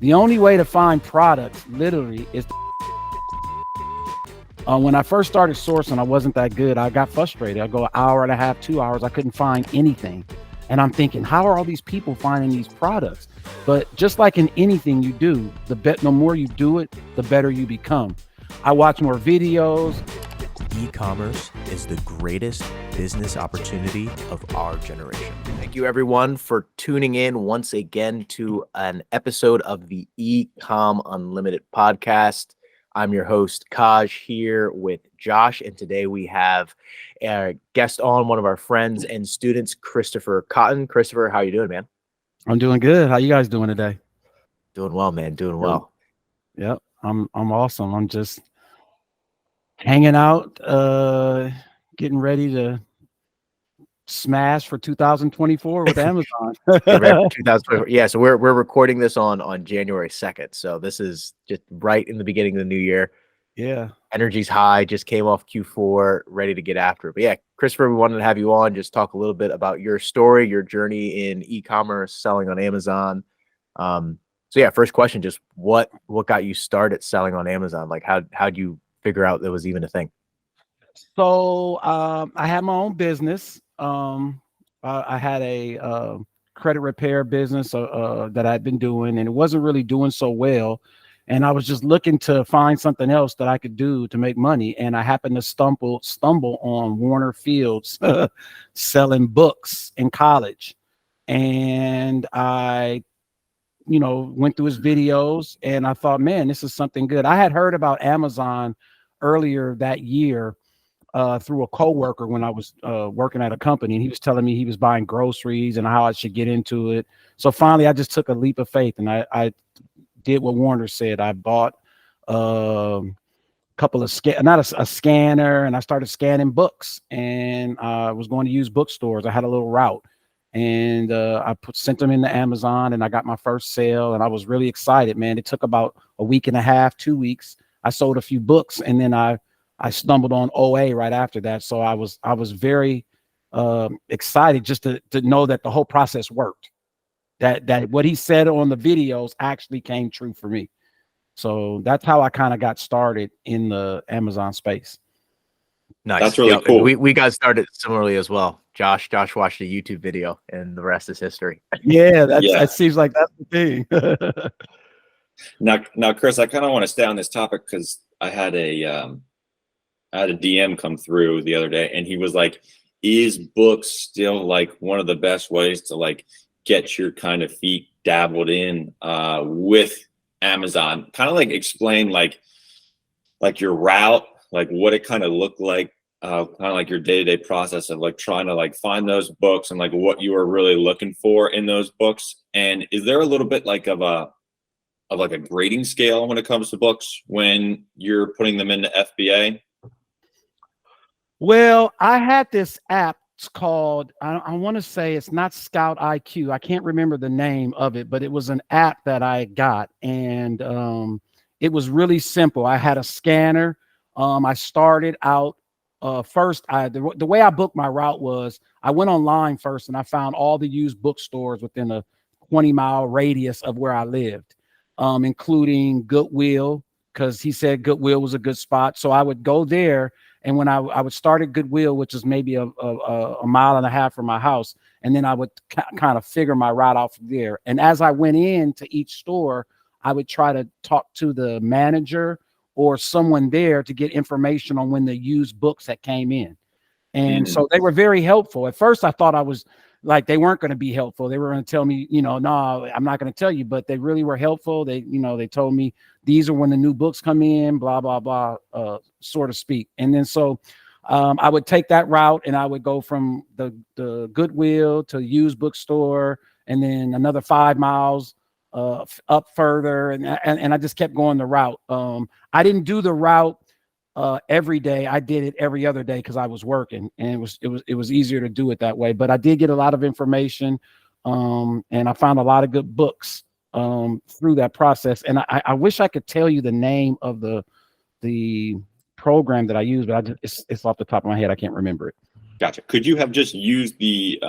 The only way to find products literally is when I first started sourcing, I wasn't that good. I got frustrated. I go an hour and a half, 2 hours. I couldn't find anything. And I'm thinking, how are all these people finding these products? But just like in anything you do, the more you do it, the better you become. I watch more videos. E-commerce is the greatest business opportunity of our generation. Thank you, everyone, for tuning in once again to an episode of the Ecom Unlimited podcast. I'm your host, Kaj, here with Josh, and today we have a guest on, one of our friends and students, Christopher Cotton. Christopher, how you doing, man? I'm doing good. How you guys doing today? Doing well, man. Doing well. Yep, I'm awesome. I'm just hanging out, getting ready to smash for 2024 with Amazon. Yeah, so we're recording this on January 2nd. So this is just right in the beginning of the new year. Yeah. Energy's high, just came off Q4, ready to get after it. But yeah, Christopher, we wanted to have you on, just talk a little bit about your story, your journey in e-commerce, selling on Amazon. So yeah, first question, just what got you started selling on Amazon? Like how'd you figure out that was even a thing? So I had my own business. I had a credit repair business that I'd been doing, and it wasn't really doing so well. And I was just looking to find something else that I could do to make money. And I happened to stumble on Warner Fields selling books in college. And I, went through his videos and I thought, man, this is something good. I had heard about Amazon earlier that year through a coworker when I was working at a company, and he was telling me he was buying groceries and how I should get into it. So finally, I just took a leap of faith and I did what Warner said. I bought a couple of a scanner, and I started scanning books, and I was going to use bookstores. I had a little route, and I sent them into Amazon, and I got my first sale, and I was really excited, man. It took about a week and a half, 2 weeks. I sold a few books, and then I stumbled on OA right after that. So I was very excited just to know that the whole process worked. That what he said on the videos actually came true for me. So that's how I kind of got started in the Amazon space. Nice. That's really cool. We got started similarly as well. Josh watched a YouTube video, and the rest is history. Yeah, that seems like that's the thing. Now, Chris, I kind of want to stay on this topic because I had a DM come through the other day, and he was like, "Is books still like one of the best ways to like get your kind of feet dabbled in with Amazon?" Kind of like explain like your route, like what it kind of looked like, kind of like your day-to-day process of like trying to like find those books and like what you were really looking for in those books. And is there a little bit like of a grading scale when it comes to books when you're putting them into FBA? Well, I had this app. It's called, I want to say it's not Scout IQ. I can't remember the name of it, but it was an app that I got, and it was really simple. I had a scanner. I started out first. The way I booked my route was I went online first, and I found all the used bookstores within a 20-mile radius of where I lived, including Goodwill, because he said Goodwill was a good spot. So I would go there. And when I would start at Goodwill, which is maybe a mile and a half from my house, and then I would kind of figure my route out from there. And as I went into each store, I would try to talk to the manager or someone there to get information on when the used books that came in. And so they were very helpful. At first, I thought I was like, they weren't going to be helpful. They were going to tell me, no, I'm not going to tell you, but they really were helpful. They told me these are when the new books come in, blah, blah, blah, so to speak. And then so I would take that route, and I would go from the Goodwill to used bookstore, and then another 5 miles up further. And I just kept going the route. I didn't do the route every day. I did it every other day because I was working, and it was easier to do it that way. But I did get a lot of information, and I found a lot of good books through that process. And I wish I could tell you the name of the program that I use, but it's off the top of my head. I can't remember it. Gotcha. Could you have just used the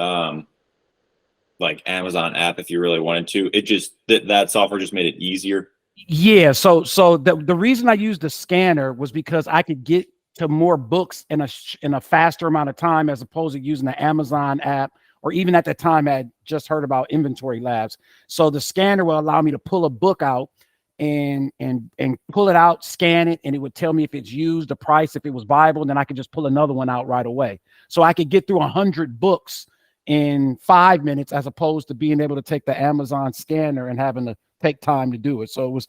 like Amazon app if you really wanted to. It just that software just made it easier. Yeah. So the reason I used the scanner was because I could get to more books in a faster amount of time, as opposed to using the Amazon app, or even at the time I had just heard about Inventory Labs. So the scanner will allow me to pull a book out and pull it out, scan it, and it would tell me if it's used, the price, if it was viable, and then I could just pull another one out right away. So I could get through 100 books in 5 minutes, as opposed to being able to take the Amazon scanner and having to take time to do it. So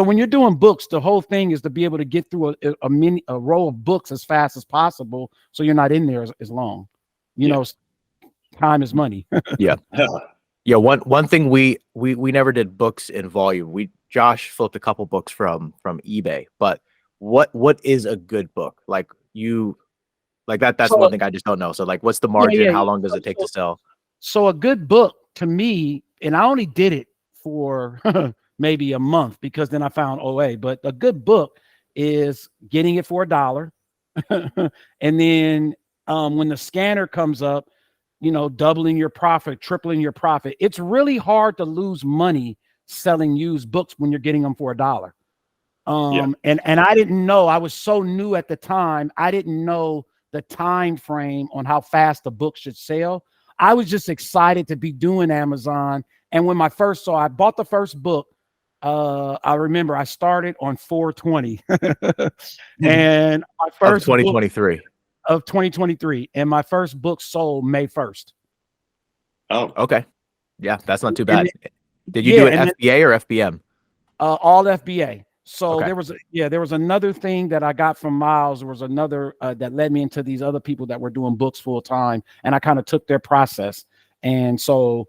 when you're doing books, the whole thing is to be able to get through a row of books as fast as possible, so you're not in there as long. You know, time is money. Yeah. Yeah. One thing we never did books in volume. Josh flipped a couple books from eBay, but what is a good book? Like that's one thing I just don't know. So like, what's the margin? How long does it take to sell? So a good book to me, and I only did it for maybe a month, because then I found OA, but a good book is getting it for $1. And then when the scanner comes up, doubling your profit, tripling your profit. It's really hard to lose money selling used books when you're getting them for $1. And I didn't know, I was so new at the time. I didn't know the time frame on how fast the book should sell. I was just excited to be doing Amazon. And when I bought the first book, I remember I started on 4/20 and my first 2023 of 2023, and my first book sold May 1st. Oh, okay. Yeah, that's not too bad. Did you do it FBA or FBM? All FBA. So Okay. there was another thing that I got from Miles. There was another that led me into these other people that were doing books full time, and I kind of took their process. And so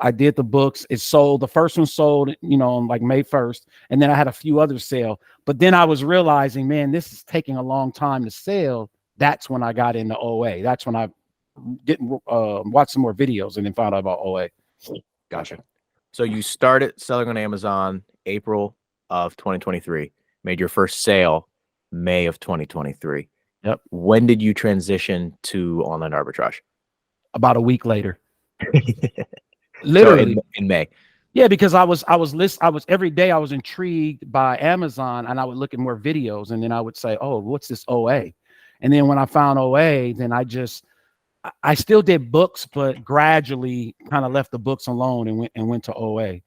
I did the books. It sold. The first one sold, on like May 1st, and then I had a few others sell. But then I was realizing, man, this is taking a long time to sell. That's when I got into OA. That's when I watched some more videos and then found out about OA. Gotcha. So you started selling on Amazon April of 2023, made your first sale May of 2023. Yep. When did you transition to online arbitrage? About a week later. Literally so in May. Yeah, because I was every day I was intrigued by Amazon, and I would look at more videos, and then I would say, oh, what's this OA? And then when I found OA, then I still did books, but gradually kind of left the books alone and went to OA.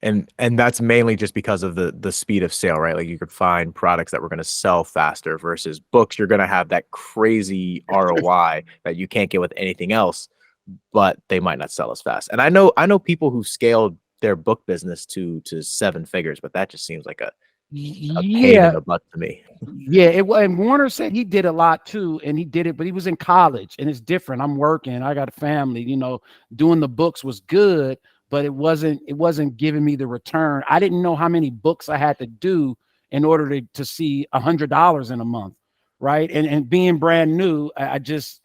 And that's mainly just because of the speed of sale, right? Like you could find products that were going to sell faster versus books. You're going to have that crazy ROI that you can't get with anything else, but they might not sell as fast. And I know people who scaled their book business to 7 figures, but that just seems like a pain in the butt to me. Yeah, and Warner said he did a lot too, and he did it, but he was in college, and it's different. I'm working, I got a family, doing the books was good, but it wasn't giving me the return. I didn't know how many books I had to do in order to see $100 in a month, right? And being brand new, I just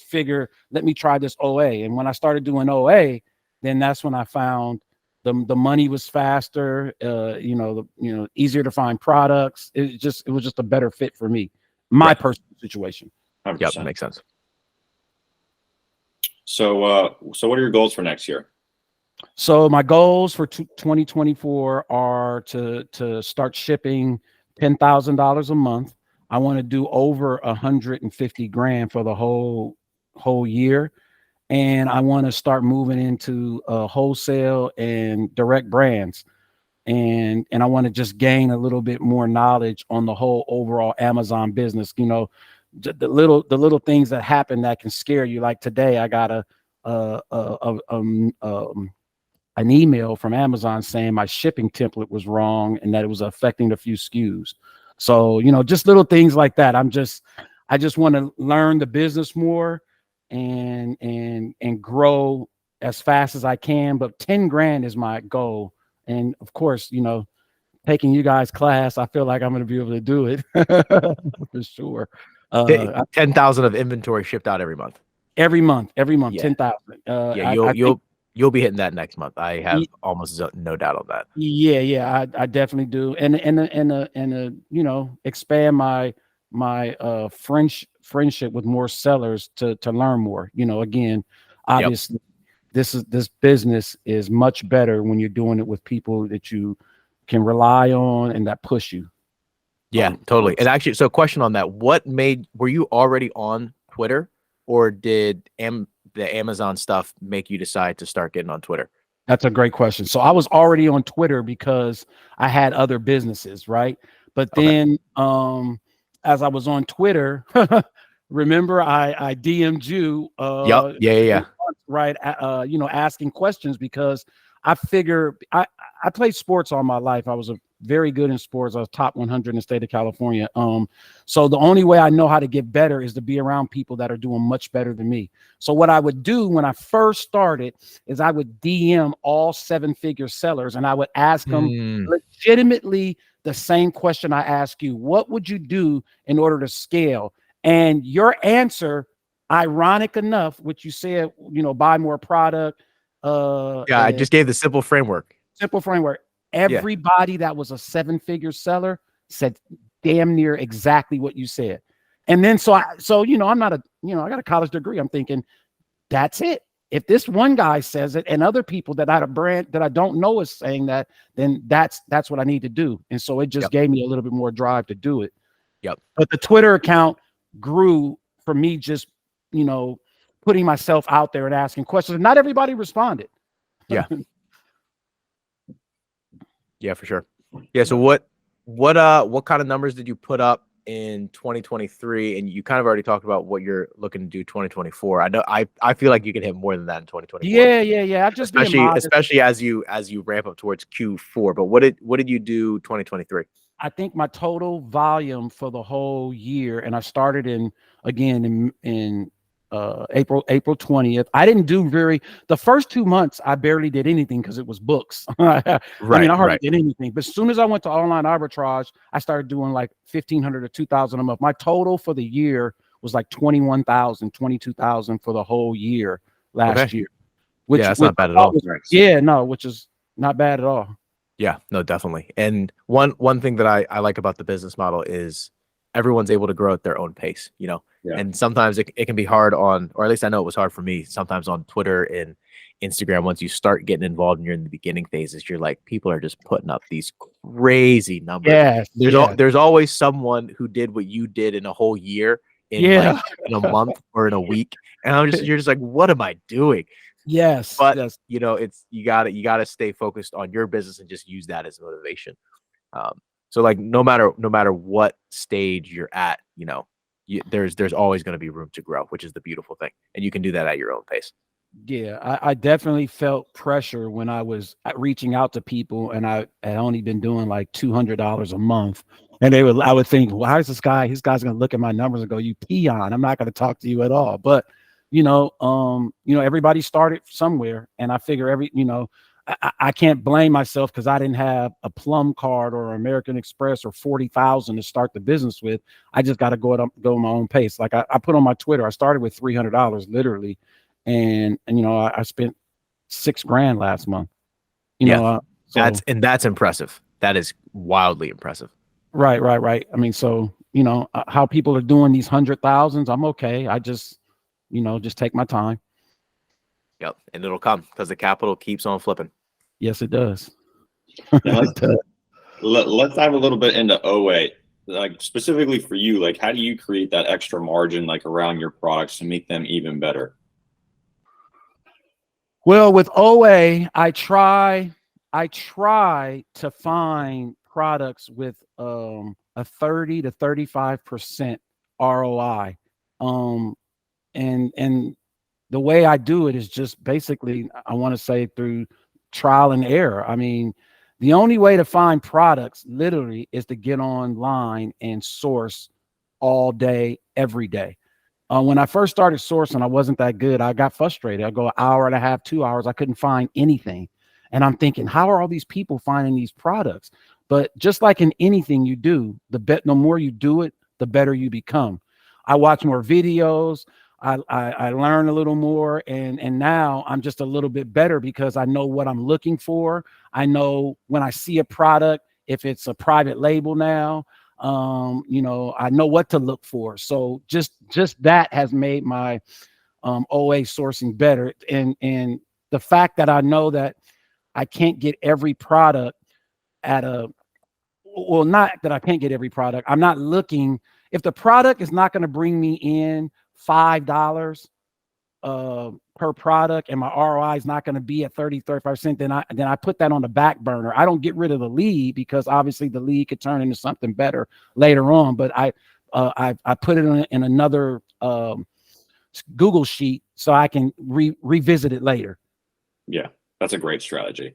figured, let me try this OA. And when I started doing OA, then that's when I found the money was faster, easier to find products. It was just a better fit for me, my personal situation. 100%. Yep, that makes sense. So what are your goals for next year? So my goals for 2024 are to start shipping $10,000 a month. I want to do over 150 grand for the whole year. And I want to start moving into wholesale and direct brands. And I want to just gain a little bit more knowledge on the whole overall Amazon business. The little things that happen that can scare you. Like today, I got an email from Amazon saying my shipping template was wrong and that it was affecting a few SKUs. So, just little things like that. I just want to learn the business more and grow as fast as I can. But 10 grand is my goal. And of course, taking you guys' class, I feel like I'm going to be able to do it for sure. 10,000 of inventory shipped out every month. Every month, Yeah. 10,000. You'll be hitting that next month. I have almost no doubt on that. Yeah, I definitely do. And expand my friendship with more sellers to learn more. Again, obviously this business is much better when you're doing it with people that you can rely on and that push you. Yeah, totally. And actually, so question on that, were you already on Twitter, or did the Amazon stuff make you decide to start getting on Twitter? That's a great question. So I was already on Twitter because I had other businesses, right? But then as I was on Twitter, remember I DM'd you Yep. Yeah. right, asking questions, because I figure I played sports all my life. I was very good in sports. I was top 100 in the state of California. So the only way I know how to get better is to be around people that are doing much better than me. So what I would do when I first started is I would DM all 7-figure sellers, and I would ask them legitimately the same question I ask you. What would you do in order to scale? And your answer, ironic enough, which you said, buy more product. I just gave the simple framework. Everybody that was a 7-figure seller said damn near exactly what you said. And then, I'm not I got a college degree. I'm thinking that's it. If this one guy says it and other people that I don't know is saying that, then that's what I need to do. And so it just gave me a little bit more drive to do it. Yep. But the Twitter account grew for me just, putting myself out there and asking questions. Not everybody responded. Yeah. Yeah, for sure. Yeah. So what kind of numbers did you put up in 2023? And you kind of already talked about what you're looking to do 2024. I know I feel like you can hit more than that in 2024. Yeah. I've just especially as you ramp up towards Q4. But what did you do 2023? I think my total volume for the whole year, and I started in April 20th. I didn't do the first 2 months, I barely did anything because it was books. I hardly did anything. But as soon as I went to online arbitrage, I started doing like 1,500 to 2,000 a month. My total for the year was like 21,000, 22,000 for the whole year last year. That's not bad at all. Which is not bad at all. Yeah, no, definitely. And one thing that I like about the business model is everyone's able to grow at their own pace, and sometimes it can be hard or at least I know it was hard for me sometimes on Twitter and Instagram. Once you start getting involved and you're in the beginning phases, you're like, people are just putting up these crazy numbers. There's always someone who did what you did in a whole year in a month or in a week. And you're just like, what am I doing? Yes. But it's, you gotta stay focused on your business and just use that as motivation. So like no matter what stage you're at, there's always going to be room to grow, which is the beautiful thing. And you can do that at your own pace. Yeah, I definitely felt pressure when I was reaching out to people, and I had only been doing like $200 a month. And I would think, well, how's this guy? This guy's going to look at my numbers and go, you peon, I'm not going to talk to you at all. But, everybody started somewhere, and I figure I can't blame myself because I didn't have a Plum card or American Express or 40,000 to start the business with. I just got to go at my own pace. Like I put on my Twitter, I started with $300 literally. And I spent $6,000 last month. That's impressive. That is wildly impressive. Right. I mean, how people are doing these 100,000s, I'm okay. I just take my time. Yep, and it'll come because the capital keeps on flipping. Yes, it does. Let's dive a little bit into OA. Like specifically for you, like how do you create that extra margin like around your products to make them even better? Well, with OA, I try to find products with a 30 to 35% ROI. And the way I do it is just basically, I want to say, through trial and error. I mean, the only way to find products literally is to get online and source all day, every day. When I first started sourcing, I wasn't that good. I got frustrated. I go an hour and a half, 2 hours. I couldn't find anything. And I'm thinking, how are all these people finding these products? But just like in anything you do, the more you do it, the better you become. I watch more videos. I learn a little more, and now I'm just a little bit better because I know what I'm looking for. I know when I see a product, if it's a private label now, I know what to look for. So just that has made my OA sourcing better. And the fact that I know that I can't get every product at not that I can't get every product. I'm not looking, if the product is not going to bring me in $5 per product and my ROI is not going to be at 35%, then I put that on the back burner. I don't get rid of the lead because obviously the lead could turn into something better later on, but I put it in another Google sheet so I can revisit it later. Yeah, that's a great strategy.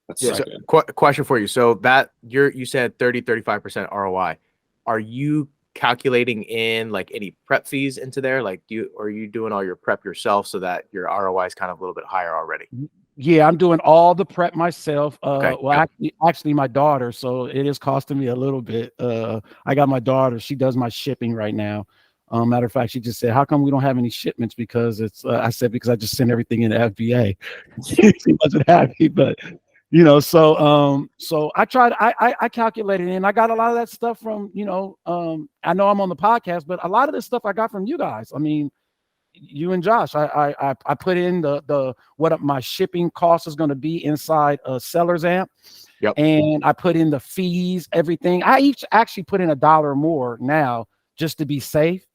That's Yeah, so so good. question for you. So that you said 35% ROI. Are you calculating in like any prep fees into there? Like are you doing all your prep yourself so that your ROI is kind of a little bit higher already? Yeah, I'm doing all the prep myself. Okay. Well, actually my daughter, so it is costing me a little bit. I got my daughter, she does my shipping right now. Matter of fact, she just said, how come we don't have any shipments? Because it's, I said, because I just sent everything in the FBA. She wasn't happy, but so I tried, I calculated in, I got a lot of that stuff from, I know I'm on the podcast, but a lot of this stuff I got from you guys. I mean, you and Josh, I put in the what my shipping cost is going to be inside SellerAmp. Yep. And I put in the fees, everything. I each actually put in $1 more now just to be safe.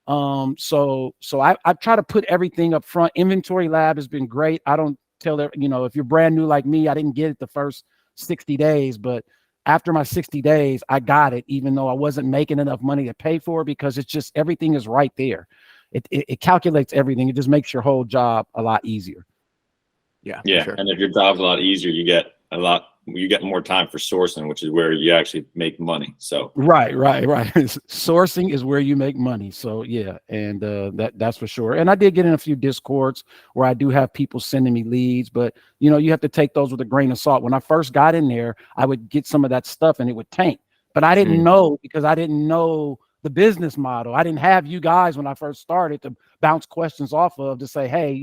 So I try to put everything up front. Inventory Lab has been great. I don't tell them, if you're brand new like me, I didn't get it the first 60 days, but after my 60 days, I got it, even though I wasn't making enough money to pay for it, because it's just, everything is right there. It calculates everything. It just makes your whole job a lot easier. Yeah. Yeah. Sure. And if your job's a lot easier, you get more time for sourcing, which is where you actually make money. So Right. Sourcing is where you make money. So yeah, and that's for sure. And I did get in a few Discords where I do have people sending me leads, but you have to take those with a grain of salt. When I first got in there, I would get some of that stuff and it would tank, but I didn't know, because I didn't know the business model. I didn't have you guys when I first started to bounce questions off of, to say, hey,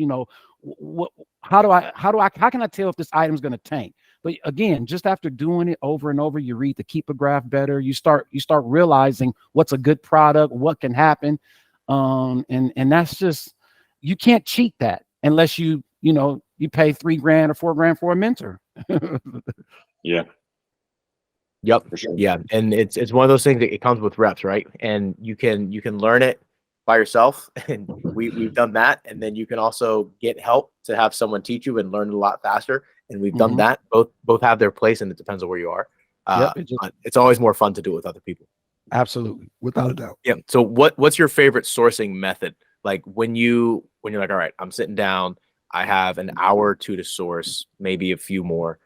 how can I tell if this item's going to tank? But again, just after doing it over and over, you read the Keeper graph better. You start realizing what's a good product, what can happen. And that's just, you can't cheat that unless you pay $3,000 or $4,000 for a mentor. yeah. Yep. For sure. Yeah. And it's one of those things that it comes with reps, right? And you can learn it by yourself. And we've done that. And then you can also get help to have someone teach you and learn a lot faster. And we've done that. Both have their place, and it depends on where you are. It's always more fun to do it with other people. Absolutely. Without a doubt. Yeah. So what's your favorite sourcing method? Like when you're like, all right, I'm sitting down, I have an hour or two to source, maybe a few more.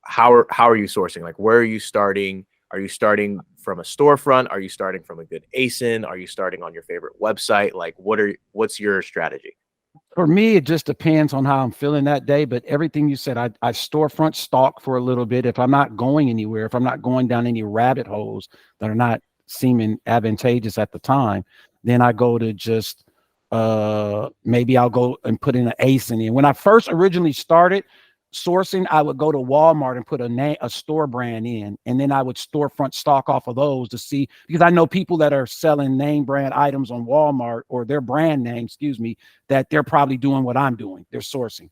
How are you sourcing? Like, where are you starting? Are you starting from a storefront? Are you starting from a good ASIN? Are you starting on your favorite website? Like, what's your strategy? For me, it just depends on how I'm feeling that day. But everything you said, I storefront stalk for a little bit. If I'm not going anywhere, if I'm not going down any rabbit holes that are not seeming advantageous at the time, then I go to just maybe I'll go and put in an ASIN in. When I first originally started sourcing, I would go to Walmart and put a store brand in, and then I would storefront stock off of those to see, because I know people that are selling name brand items on Walmart, or their brand name, that they're probably doing what I'm doing. They're sourcing.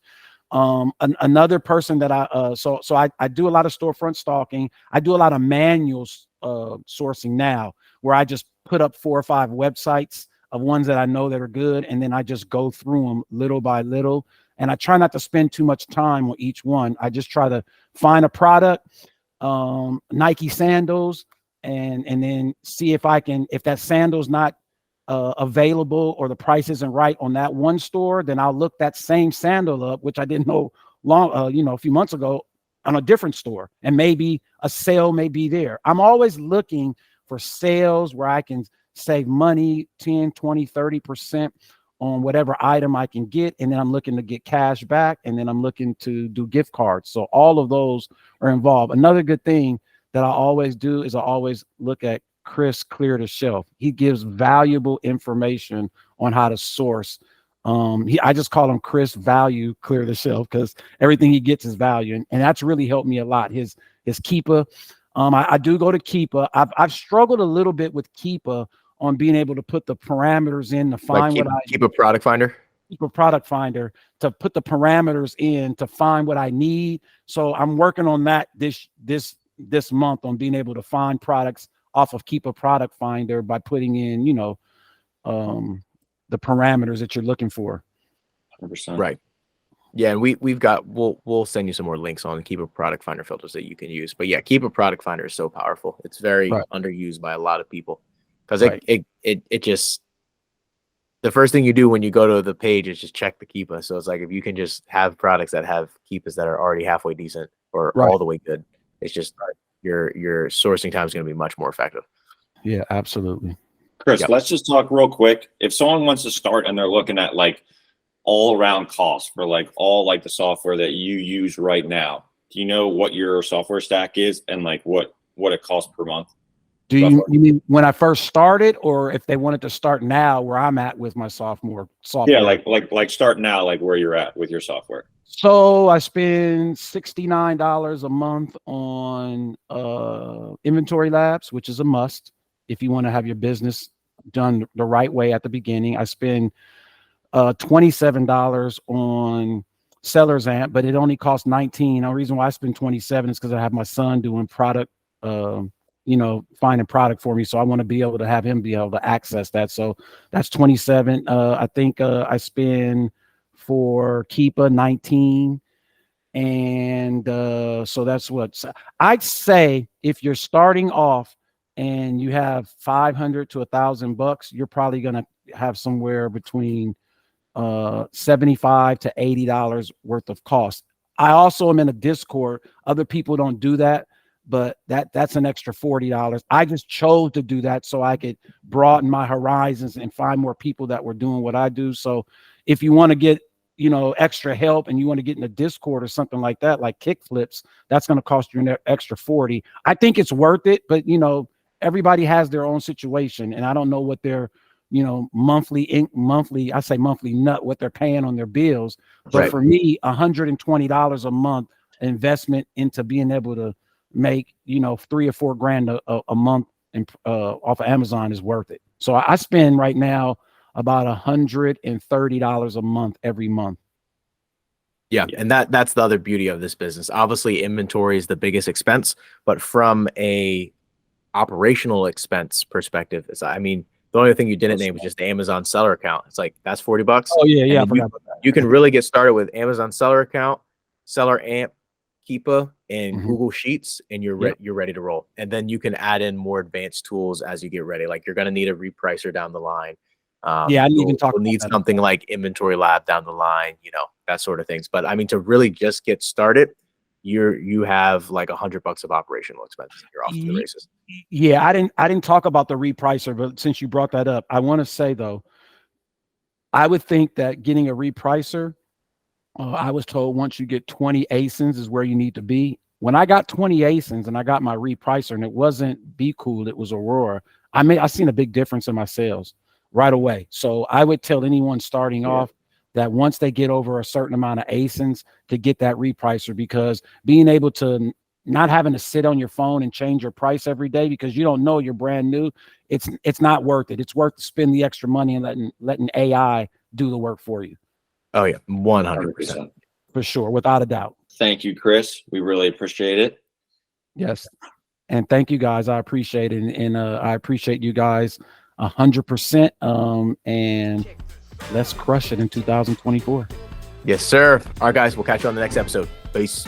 Another person that I do a lot of storefront stalking. I do a lot of manual sourcing now, where I just put up 4 or 5 websites of ones that I know that are good, and then I just go through them little by little. And I try not to spend too much time on each one. I just try to find a product, Nike sandals, and then see if that sandal's not available, or the price isn't right on that one store, then I'll look that same sandal up, which I didn't know a few months ago, on a different store, and maybe a sale may be there. I'm always looking for sales where I can save money, 10, 20, 30% on whatever item I can get. And then I'm looking to get cash back, and then I'm looking to do gift cards. So all of those are involved. Another good thing that I always do is I always look at Chris Clear the Shelf. He gives valuable information on how to source. I just call him Chris Value Clear the Shelf, because everything he gets is value. And that's really helped me a lot. His Keepa. I do go to Keepa. I've struggled a little bit with Keepa on being able to put the parameters in to find keep a product finder. Keepa product finder to put the parameters in to find what I need. So I'm working on that this month on being able to find products off of Keepa product finder by putting in, the parameters that you're looking for. 100%. Right. Yeah, and we'll send you some more links on Keepa product finder filters that you can use. But yeah, Keepa product finder is so powerful. It's very underused by a lot of people because it just, the first thing you do when you go to the page is just check the Keepa. So it's like if you can just have products that have Keepas that are already halfway decent or all the way good, it's just your sourcing time is going to be much more effective. Yeah, absolutely. Chris, let's just talk real quick. If someone wants to start and they're looking at like all around costs for like all like the software that you use right now, do you know what your software stack is and like what it costs per month? Do you mean when I first started, or if they wanted to start now where I'm at with my software? Yeah, like start now, like where you're at with your software. So I spend $69 a month on Inventory Labs, which is a must if you want to have your business done the right way at the beginning. I spend $27 on SellerAmp, but it only costs $19. The reason why I spend $27 is because I have my son doing product, finding product for me. So I want to be able to have him be able to access that. So that's $27. I think I spend for Keepa 19. And so that's what I'd say. If you're starting off and you have $500 to $1,000, you're probably going to have somewhere between $75 to $80 worth of cost. I also am in a Discord. Other people don't do that, but that's an extra $40. I just chose to do that so I could broaden my horizons and find more people that were doing what I do. So if you want to get extra help and you want to get in a Discord or something like that, like Kickflips, that's going to cost you an extra $40. I think it's worth it, but everybody has their own situation, and I don't know what their monthly, I say monthly nut, what they're paying on their bills. But for me, $120 a month investment into being able to make, $3 or $4 grand a month off of Amazon is worth it. So I spend right now about $130 a month every month. Yeah, and that's the other beauty of this business. Obviously, inventory is the biggest expense, but from a operational expense perspective, the only thing you didn't name was just the Amazon seller account. It's like, that's $40. Oh yeah. I forgot about that. You can really get started with Amazon seller account, SellerAmp, Keepa, and Google Sheets, and you're ready to roll. And then you can add in more advanced tools as you get ready. Like you're going to need a repricer down the line. I didn't even talk about need that. Something like Inventory Lab down the line, that sort of things. But to really just get started, you have like $100 of operational expenses. You're off to the races. Yeah, I didn't talk about the repricer, but since you brought that up, I want to say though, I would think that getting a repricer, I was told once you get 20 ASINs is where you need to be. When I got 20 ASINs and I got my repricer, and it wasn't Be Cool, it was Aurora, I seen a big difference in my sales right away. So I would tell anyone starting off that once they get over a certain amount of ASINs to get that repricer, because being able to not having to sit on your phone and change your price every day because you don't know you're brand new, it's not worth it. It's worth to spend the extra money and letting AI do the work for you. Oh yeah, 100%. For sure, without a doubt. Thank you, Chris. We really appreciate it. Yes. And thank you guys. I appreciate it. And I appreciate you guys 100%. And let's crush it in 2024. Yes, sir. All right, guys, we'll catch you on the next episode. Peace.